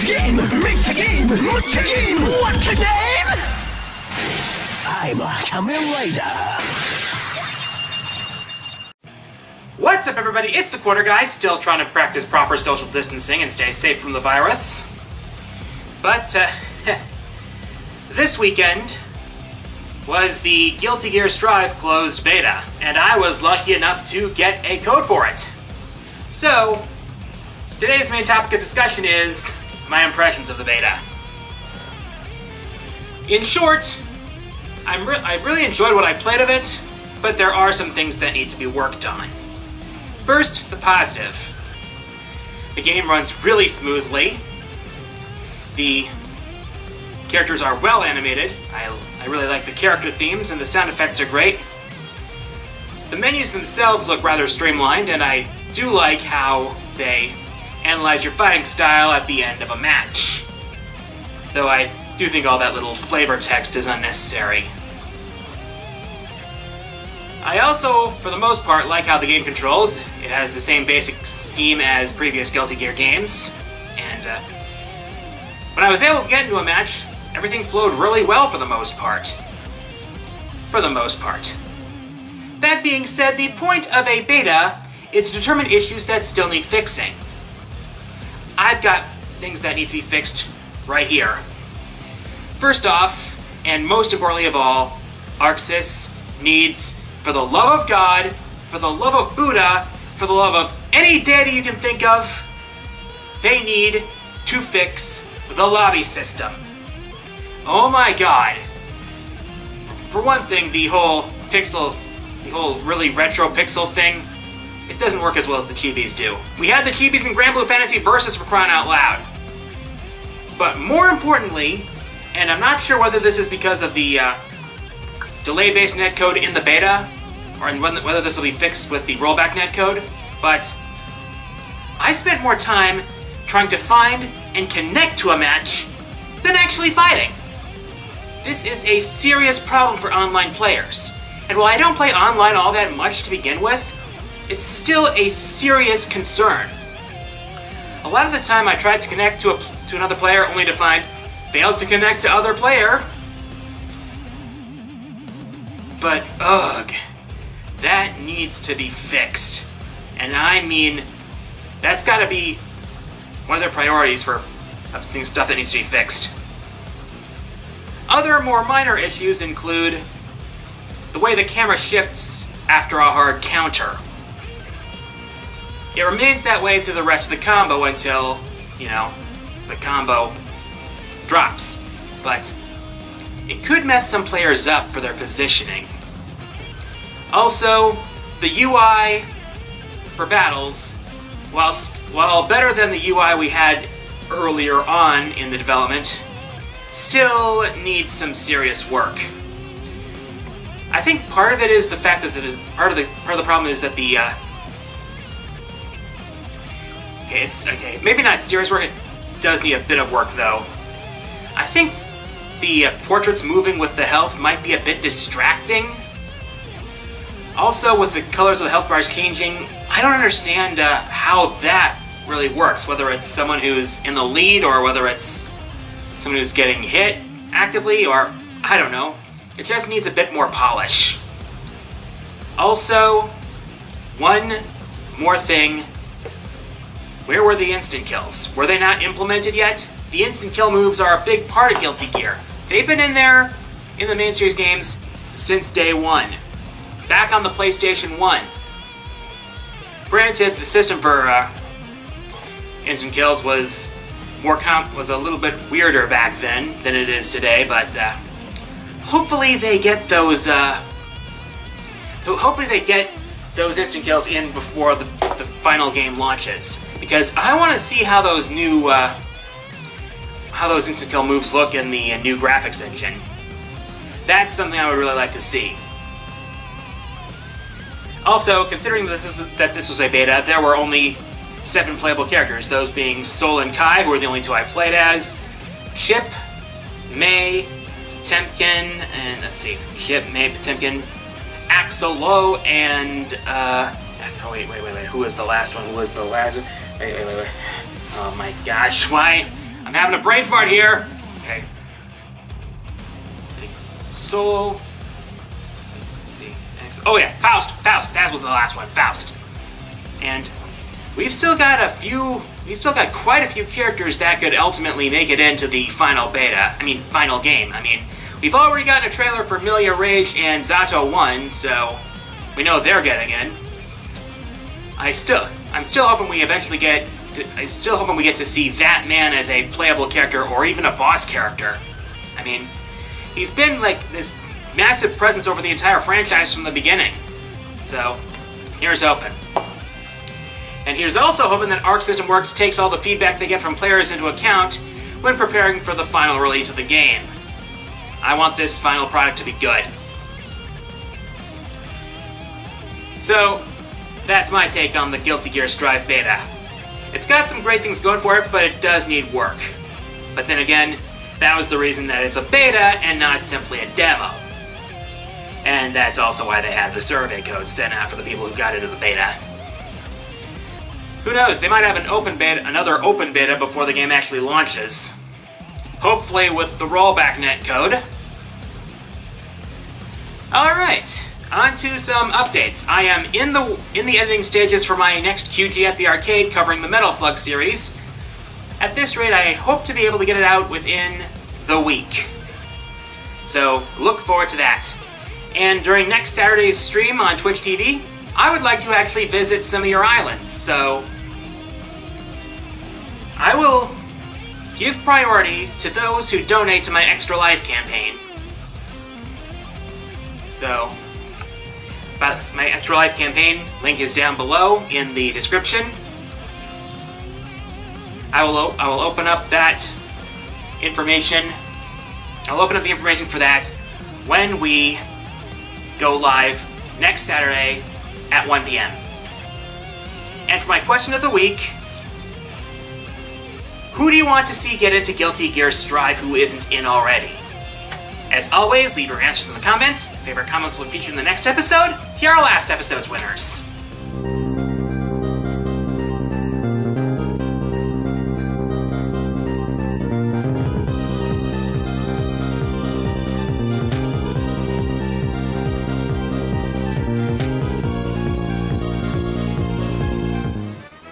game, make a game, what's a game, what's a game? I'm a Kamen Rider. What's up, everybody? It's the Quarter Guy, still trying to practice proper social distancing and stay safe from the virus. But, this weekend was the Guilty Gear Strive closed beta, and I was lucky enough to get a code for it. So, today's main topic of discussion is my impressions of the beta. In short, I really enjoyed what I played of it, but there are some things that need to be worked on. First, the positive. The game runs really smoothly. The characters are well animated. I really like the character themes, and the sound effects are great. The menus themselves look rather streamlined, and I do like how they analyze your fighting style at the end of a match. Though I do think all that little flavor text is unnecessary. I also, for the most part, like how the game controls. It has the same basic scheme as previous Guilty Gear games, and when I was able to get into a match, everything flowed really well for the most part. For the most part. That being said, the point of a beta is to determine issues that still need fixing. I've got things that need to be fixed right here. First off, and most importantly of all, ArcSys needs, for the love of God, for the love of Buddha, for the love of any deity you can think of, they need to fix the lobby system. Oh my god. For one thing, the whole really retro pixel thing, it doesn't work as well as the Chibis do. We had the Chibis in Granblue Fantasy Versus, for crying out loud. But more importantly, and I'm not sure whether this is because of the delay-based netcode in the beta, or whether this will be fixed with the rollback netcode, but I spent more time trying to find and connect to a match than actually fighting. This is a serious problem for online players, and while I don't play online all that much to begin with, it's still a serious concern. A lot of the time I tried to connect to another player only to find failed to connect to other player. But ugh, that needs to be fixed. And I mean, that's gotta be one of their priorities for seeing stuff that needs to be fixed. Other more minor issues include the way the camera shifts after a hard counter. It remains that way through the rest of the combo until, you know, the combo drops. But it could mess some players up for their positioning. Also, the UI for battles, while better than the UI we had earlier on in the development, still needs some serious work. I think part of it is the fact that part of the problem is that the maybe not serious work. It does need a bit of work though. I think the portraits moving with the health might be a bit distracting. Also, with the colors of the health bars changing, I don't understand how that really works. Whether it's someone who's in the lead or whether it's someone who's getting hit actively, or I don't know. It just needs a bit more polish. Also, one more thing. Where were the instant kills? Were they not implemented yet? The instant kill moves are a big part of Guilty Gear. They've been in there in the main series games since day one. Back on the PlayStation 1. Granted, the system for instant kills was a little bit weirder back then than it is today, but hopefully they get those instant kills in before the final game launches, because I want to see how those new how those instant kill moves look in the new graphics engine. That's something I would really like to see. Also, considering that this was a beta, there were only 7 playable characters, those being Sol and Kai, who are the only 2 I played as, Chip, May, Potemkin, and let's see, Chip, May, Potemkin, Axel Low, and wait, who was the last one? Wait. Oh my gosh, why I'm having a brain fart here. Okay. Solo. Oh yeah, Faust. That was the last one. Faust. And we've still got quite a few characters that could ultimately make it into the final game. We've already gotten a trailer for Milia Rage and Zato 1, so we know they're getting in. I'm still hoping we get to see that man as a playable character or even a boss character. He's been like this massive presence over the entire franchise from the beginning. So, here's hoping. And here's also hoping that Arc System Works takes all the feedback they get from players into account when preparing for the final release of the game. I want this final product to be good. So, that's my take on the Guilty Gear Strive beta. It's got some great things going for it, but it does need work. But then again, that was the reason that it's a beta and not simply a demo. And that's also why they had the survey code sent out for the people who got into the beta. Who knows, they might have another open beta before the game actually launches. Hopefully with the rollback netcode. Alright, on to some updates. I am in the editing stages for my next QG at the Arcade covering the Metal Slug series. At this rate, I hope to be able to get it out within the week. So, look forward to that. And during next Saturday's stream on Twitch TV, I would like to actually visit some of your islands, so I will give priority to those who donate to my Extra Life campaign. So, my Extra Life campaign, link is down below in the description. I will open up that information. I'll open up the information for that when we go live next Saturday at 1 p.m. And for my question of the week, who do you want to see get into Guilty Gear Strive who isn't in already? As always, leave your answers in the comments. Favorite comments will be featured in the next episode. Here are last episode's winners.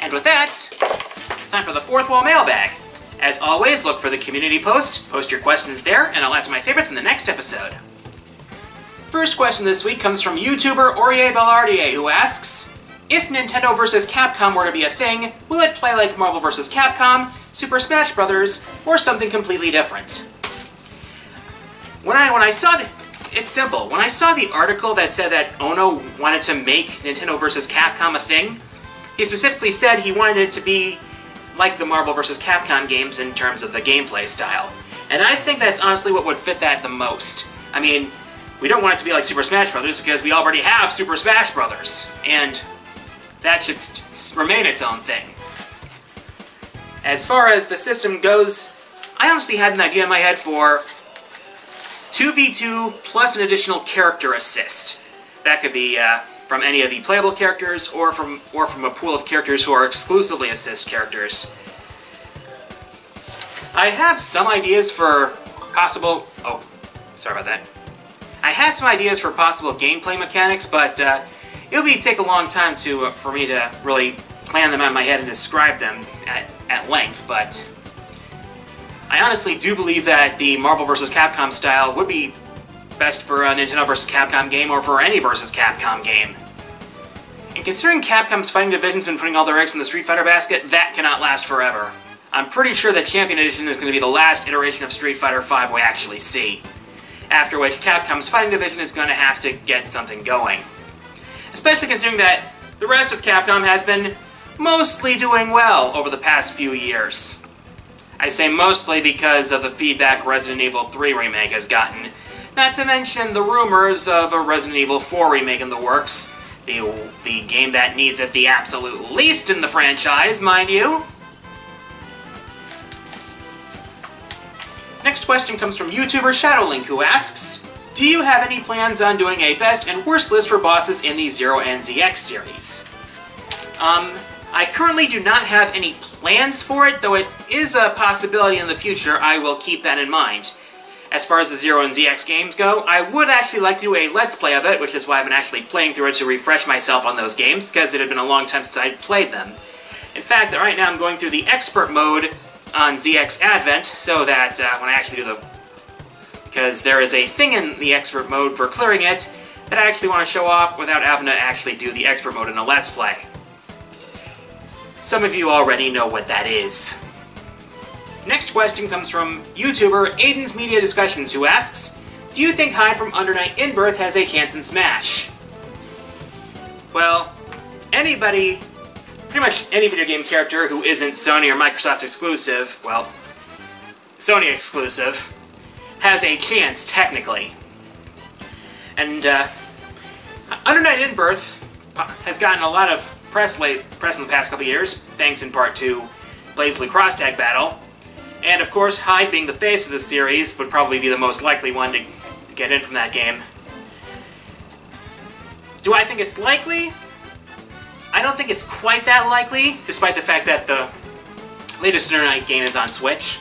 And with that, it's time for the fourth wall mailbag. As always, look for the community post your questions there, and I'll answer my favorites in the next episode. First question this week comes from YouTuber Aurier Ballardier, who asks, if Nintendo vs. Capcom were to be a thing, will it play like Marvel vs. Capcom, Super Smash Bros., or something completely different? When I saw it's simple. When I saw the article that said that Ono wanted to make Nintendo vs. Capcom a thing, he specifically said he wanted it to be like the Marvel vs. Capcom games in terms of the gameplay style. And I think that's honestly what would fit that the most. We don't want it to be like Super Smash Bros. Because we already have Super Smash Bros. And that should remain its own thing. As far as the system goes, I honestly had an idea in my head for 2v2 plus an additional character assist. That could be from any of the playable characters, or from a pool of characters who are exclusively assist characters. I have some ideas for possible... Oh, sorry about that. I have some ideas for possible gameplay mechanics, but it'll take a long time for me to really plan them out in my head and describe them at length, but I honestly do believe that the Marvel vs. Capcom style would be best for a Nintendo vs. Capcom game, or for any vs. Capcom game. And considering Capcom's fighting division's been putting all their eggs in the Street Fighter basket, that cannot last forever. I'm pretty sure that Champion Edition is going to be the last iteration of Street Fighter V we actually see. After which, Capcom's fighting division is going to have to get something going. Especially considering that the rest of Capcom has been mostly doing well over the past few years. I say mostly because of the feedback Resident Evil 3 remake has gotten, not to mention the rumors of a Resident Evil 4 remake in the works, the game that needs it the absolute least in the franchise, mind you. Next question comes from YouTuber Shadowlink, who asks, do you have any plans on doing a best and worst list for bosses in the Zero and ZX series? I I currently do not have any plans for it, though it is a possibility in the future. I will keep that in mind. As far as the Zero and ZX games go, I would actually like to do a Let's Play of it, which is why I've been actually playing through it to refresh myself on those games, because it had been a long time since I'd played them. In fact, right now I'm going through the Expert mode on ZX Advent, so that when I actually do the... because there is a thing in the Expert mode for clearing it that I actually want to show off without having to actually do the Expert mode in a Let's Play. Some of you already know what that is. Next question comes from YouTuber Aiden's Media Discussions, who asks, do you think Hyde from Under Night In-Birth has a chance in Smash? Well, anybody, pretty much any video game character who isn't Sony or Microsoft exclusive, well, Sony exclusive, has a chance, technically. And Under Night In-Birth has gotten a lot of press in the past couple years, thanks in part to BlazBlue Cross Tag Battle. And of course, Hyde, being the face of the series, would probably be the most likely one to get in from that game. Do I think it's likely? I don't think it's quite that likely, despite the fact that the latest Under Night game is on Switch.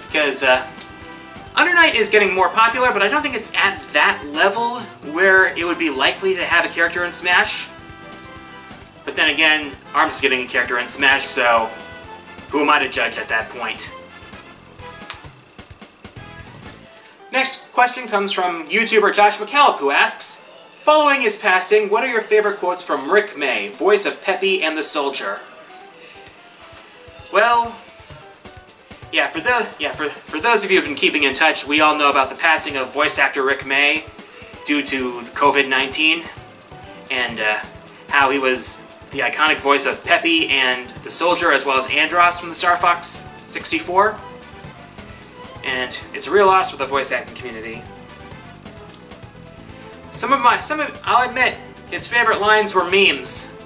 Because Under Night is getting more popular, but I don't think it's at that level where it would be likely to have a character in Smash. But then again, ARMS is getting a character in Smash, so who am I to judge at that point? Next question comes from YouTuber Josh McCallop, who asks, following his passing, what are your favorite quotes from Rick May, voice of Peppy and the Soldier? Well, yeah, for those of you who've been keeping in touch, we all know about the passing of voice actor Rick May due to COVID-19, and how he was the iconic voice of Peppy and the Soldier, as well as Andross from the Star Fox 64. And it's a real loss for the voice acting community. I'll admit, his favorite lines were memes.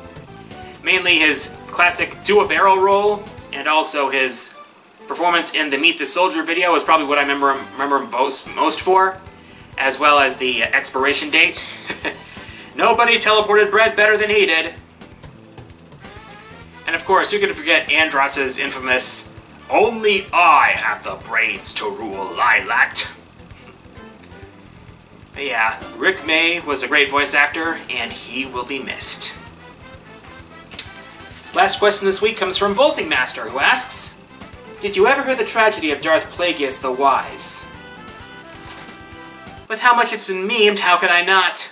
Mainly his classic do a barrel roll, and also his performance in the Meet the Soldier video is probably what I remember him most for, as well as the expiration date. Nobody teleported bread better than he did. And of course, who could forget Andross's infamous, "Only I have the brains to rule Lylat." But yeah, Rick May was a great voice actor, and he will be missed. Last question this week comes from Volting Master, who asks, did you ever hear the tragedy of Darth Plagueis the Wise? With how much it's been memed, how could I not?